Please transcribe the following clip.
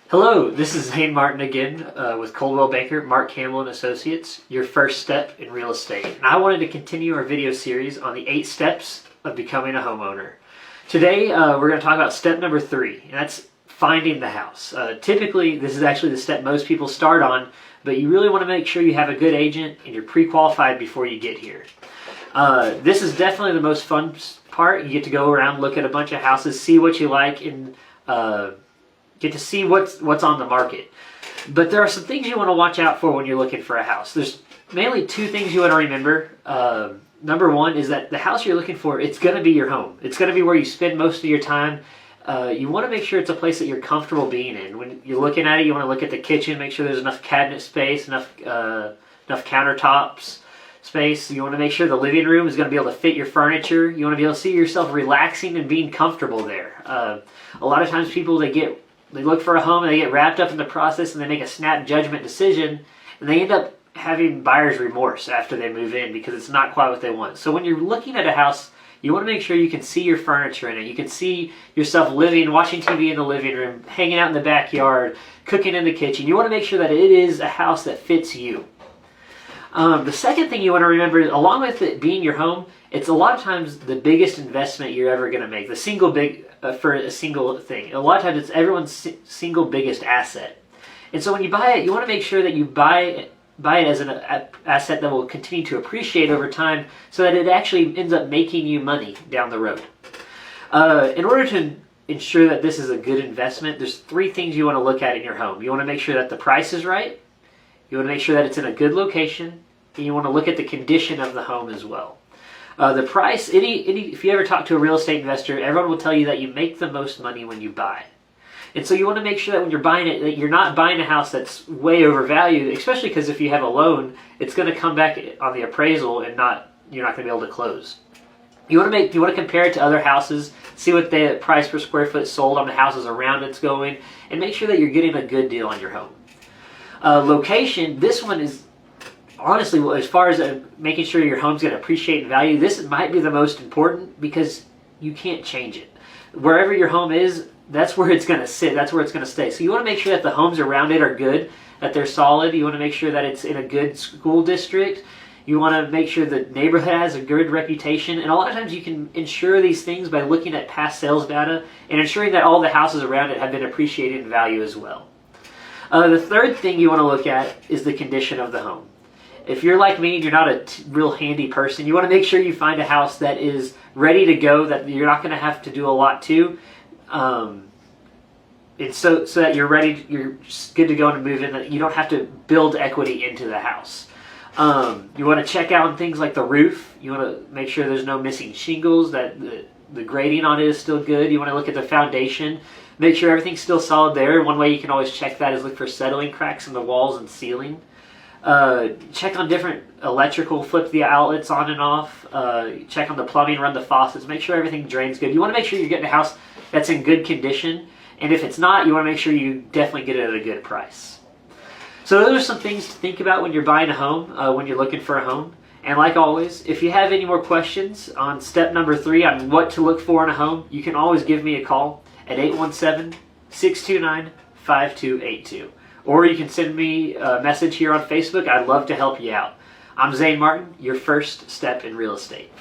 Hello, this is Zane Martin again with Coldwell Banker, Mark Campbell and Associates, your first step in real estate. And I wanted to continue our video series on the 8 steps of becoming a homeowner. Today we're going to talk about step number 3, and that's finding the house. Typically, this is actually the step most people start on, but you really want to make sure you have a good agent and you're pre-qualified before you get here. This is definitely the most fun part. You get to go around, look at a bunch of houses, see what you like, and get to see what's on the market. But there are some things you want to watch out for when you're looking for a house. There's mainly 2 things you want to remember. Number 1 is that the house you're looking for, it's going to be your home. It's going to be where you spend most of your time. You want to make sure it's a place that you're comfortable being in. When you're looking at it, you want to look at the kitchen, make sure there's enough cabinet space, enough countertops space. You want to make sure the living room is going to be able to fit your furniture. You want to be able to see yourself relaxing and being comfortable there. A lot of times people, they look for a home and they get wrapped up in the process and they make a snap judgment decision and they end up having buyer's remorse after they move in because it's not quite what they want. So when you're looking at a house, you want to make sure you can see your furniture in it. You can see yourself living, watching TV in the living room, hanging out in the backyard, cooking in the kitchen. You want to make sure that it is a house that fits you. The second thing you want to remember, along with it being your home, it's a lot of times the biggest investment you're ever going to make. For a single thing. A lot of times it's everyone's single biggest asset. And so when you buy it, you want to make sure that you buy it as an asset that will continue to appreciate over time so that it actually ends up making you money down the road. In order to ensure that this is a good investment, there's 3 things you want to look at in your home. You want to make sure that the price is right, you want to make sure that it's in a good location, and you want to look at the condition of the home as well. The price, if you ever talk to a real estate investor, everyone will tell you that you make the most money when you buy. And so you want to make sure that when you're buying it, that you're not buying a house that's way overvalued, especially because if you have a loan, it's going to come back on the appraisal and you're not going to be able to close. You want to compare it to other houses, see what the price per square foot sold on the houses around it's going, and make sure that you're getting a good deal on your home. Location, this one is honestly, as far as making sure your home's going to appreciate value, this might be the most important because you can't change it. Wherever your home is, that's where it's going to sit. That's where it's going to stay. So you want to make sure that the homes around it are good, that they're solid. You want to make sure that it's in a good school district. You want to make sure the neighborhood has a good reputation. And a lot of times you can ensure these things by looking at past sales data and ensuring that all the houses around it have been appreciated in value as well. The third thing you want to look at is the condition of the home. If you're like me and you're not a real handy person, you want to make sure you find a house that is ready to go, that you're not going to have to do a lot to, and so that you're ready, you're good to go and move in, that you don't have to build equity into the house. You want to check out things like the roof. You want to make sure there's no missing shingles, that the grading on it is still good. You want to look at the foundation, make sure everything's still solid there. One way you can always check that is look for settling cracks in the walls and ceiling. Check on different electrical, flip the outlets on and off, check on the plumbing, run the faucets, make sure everything drains good. You want to make sure you're getting a house that's in good condition, and if it's not, you want to make sure you definitely get it at a good price. So those are some things to think about when you're buying a home, when you're looking for a home. And like always, if you have any more questions on step number 3 on what to look for in a home, you can always give me a call at 817-629-5282. Or you can send me a message here on Facebook. I'd love to help you out. I'm Zane Martin, your first step in real estate.